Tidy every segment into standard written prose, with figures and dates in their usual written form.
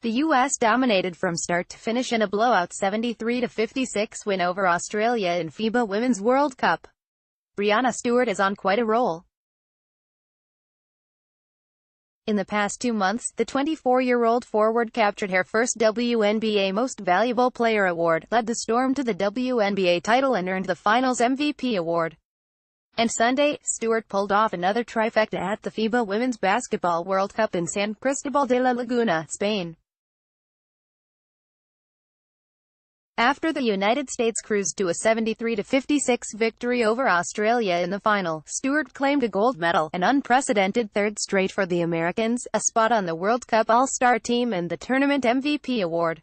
The U.S. dominated from start to finish in a blowout 73-56 win over Australia in FIBA Women's World Cup. Breanna Stewart is on quite a roll. In the past 2 months, the 24-year-old forward captured her first WNBA Most Valuable Player award, led the Storm to the WNBA title and earned the Finals MVP award. And Sunday, Stewart pulled off another trifecta at the FIBA Women's Basketball World Cup in San Cristobal de la Laguna, Spain. After the United States cruised to a 73-56 victory over Australia in the final, Stewart claimed a gold medal, an unprecedented third straight for the Americans, a spot on the World Cup All-Star team and the tournament MVP award.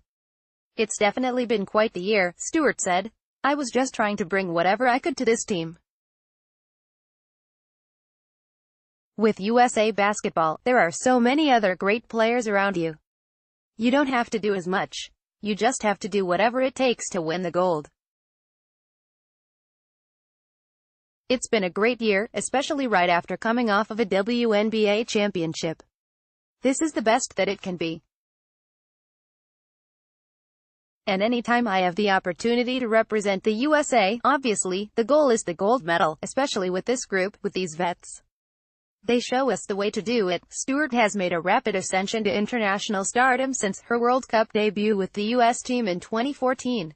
"It's definitely been quite the year," Stewart said. "I was just trying to bring whatever I could to this team. With USA Basketball, there are so many other great players around you. You don't have to do as much. You just have to do whatever it takes to win the gold. It's been a great year, especially right after coming off of a WNBA championship. This is the best that it can be. And anytime I have the opportunity to represent the USA, obviously, the goal is the gold medal, especially with this group, with these vets. They show us the way to do it." Stewart has made a rapid ascension to international stardom since her World Cup debut with the U.S. team in 2014.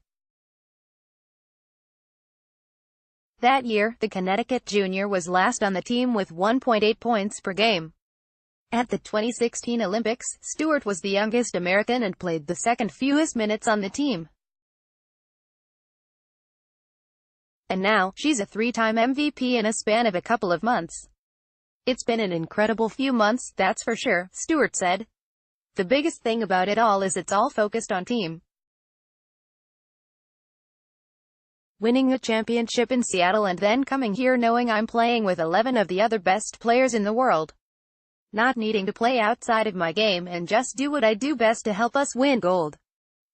That year, the Connecticut junior was last on the team with 1.8 points per game. At the 2016 Olympics, Stewart was the youngest American and played the second fewest minutes on the team. And now, she's a three-time MVP in a span of a couple of months. "It's been an incredible few months, that's for sure," Stewart said. "The biggest thing about it all is it's all focused on team. Winning a championship in Seattle and then coming here knowing I'm playing with 11 of the other best players in the world. Not needing to play outside of my game and just do what I do best to help us win gold.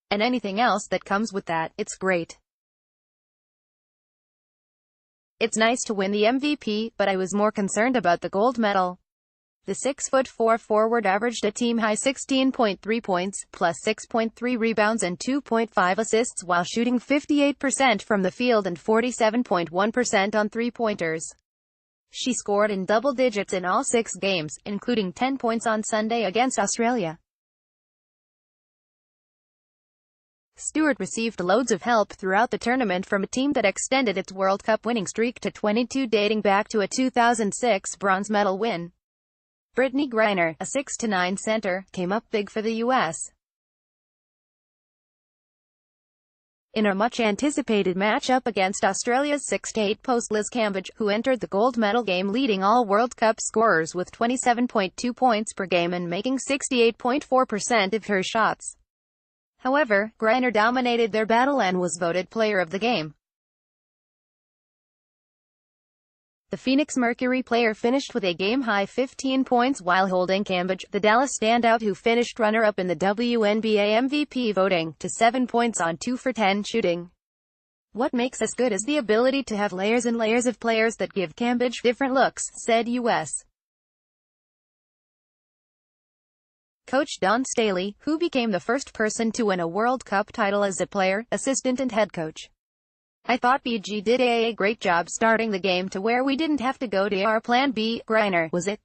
And anything else that comes with that, it's great. It's nice to win the MVP, but I was more concerned about the gold medal." The 6'4" forward averaged a team-high 16.3 points, plus 6.3 rebounds and 2.5 assists while shooting 58% from the field and 47.1% on three-pointers. She scored in double digits in all 6 games, including 10 points on Sunday against Australia. Stewart received loads of help throughout the tournament from a team that extended its World Cup winning streak to 22 dating back to a 2006 bronze medal win. Brittney Griner, a 6'9" center, came up big for the U.S. in a much-anticipated matchup against Australia's 6'8" post Liz Cambage, who entered the gold medal game leading all World Cup scorers with 27.2 points per game and making 68.4% of her shots. However, Griner dominated their battle and was voted player of the game. The Phoenix Mercury player finished with a game-high 15 points while holding Cambage, the Dallas standout who finished runner-up in the WNBA MVP voting, to 7 points on 2 for 10 shooting. "What makes us good is the ability to have layers and layers of players that give Cambage different looks," said U.S. coach Dawn Staley, who became the first person to win a World Cup title as a player, assistant and head coach. "I thought BG did a great job starting the game to where we didn't have to go to our plan B, Griner, was it?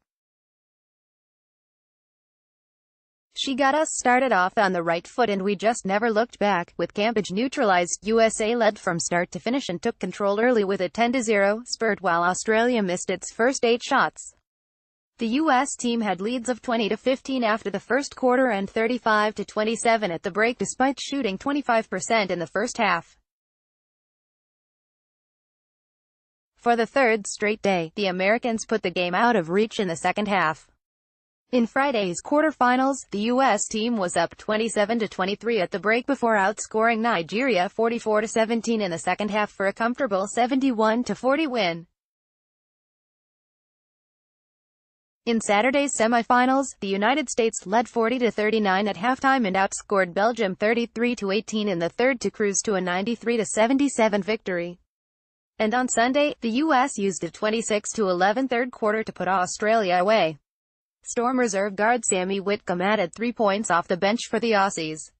She got us started off on the right foot and we just never looked back." With Cambage neutralized, USA led from start to finish and took control early with a 10-0 spurt while Australia missed its first 8 shots. The U.S. team had leads of 20-15 after the first quarter and 35-27 at the break despite shooting 25% in the first half. For the third straight day, the Americans put the game out of reach in the second half. In Friday's quarterfinals, the U.S. team was up 27-23 at the break before outscoring Nigeria 44-17 in the second half for a comfortable 71-40 win. In Saturday's semifinals, the United States led 40-39 at halftime and outscored Belgium 33-18 in the third to cruise to a 93-77 victory. And on Sunday, the U.S. used a 26-11 third quarter to put Australia away. Storm reserve guard Sammy Whitcomb added 3 points off the bench for the Aussies.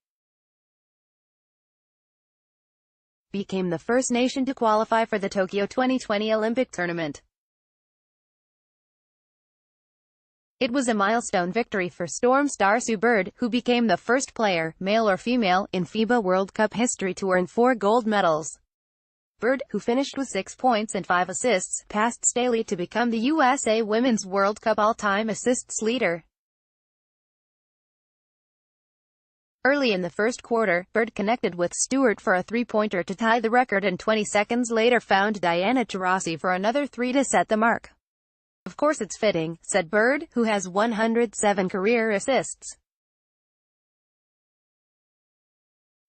Became the first nation to qualify for the Tokyo 2020 Olympic tournament. It was a milestone victory for Storm star Sue Bird, who became the first player, male or female, in FIBA World Cup history to earn 4 gold medals. Bird, who finished with 6 points and 5 assists, passed Staley to become the USA Women's World Cup all-time assists leader. Early in the first quarter, Bird connected with Stewart for a three-pointer to tie the record and 20 seconds later found Breanna Stewart for another 3 to set the mark. "Of course it's fitting," said Bird, who has 107 career assists.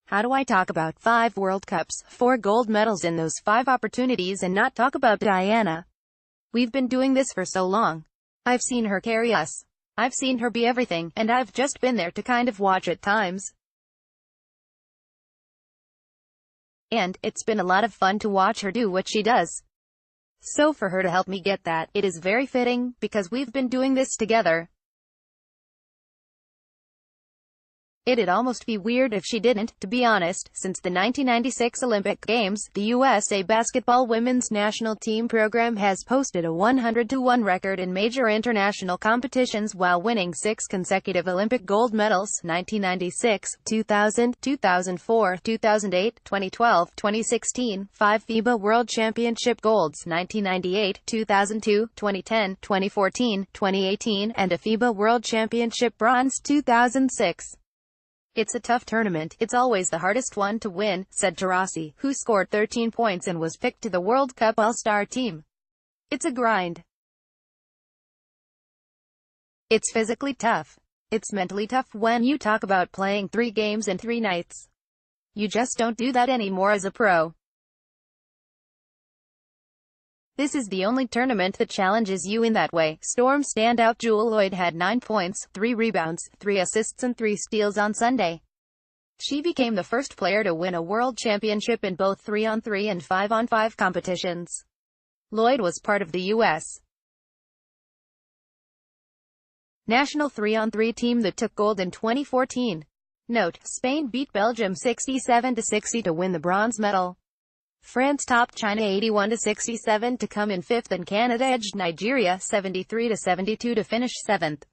"How do I talk about 5 World Cups, 4 gold medals in those 5 opportunities and not talk about Breanna? We've been doing this for so long. I've seen her carry us. I've seen her be everything, and I've just been there to kind of watch at times. And it's been a lot of fun to watch her do what she does. So for her to help me get that, it is very fitting, because we've been doing this together. It'd almost be weird if she didn't, to be honest. Since the 1996 Olympic Games, the USA basketball women's national team program has posted a 100-1 record in major international competitions while winning 6 consecutive Olympic gold medals: 1996, 2000, 2004, 2008, 2012, 2016, 5 FIBA World Championship golds: 1998, 2002, 2010, 2014, 2018, and a FIBA World Championship bronze 2006. It's a tough tournament. It's always the hardest one to win," said Taurasi, who scored 13 points and was picked to the World Cup All-Star team. "It's a grind. It's physically tough. It's mentally tough when you talk about playing 3 games in 3 nights. You just don't do that anymore as a pro. This is the only tournament that challenges you in that way." Storm standout Jewell Loyd had 9 points, 3 rebounds, 3 assists and 3 steals on Sunday. She became the first player to win a world championship in both 3-on-3 and 5-on-5 competitions. Loyd was part of the U.S. national 3-on-3 team that took gold in 2014. Note: Spain beat Belgium 67-60 to win the bronze medal. France topped China 81-67 to come in 5th, and Canada edged Nigeria 73-72 to finish 7th.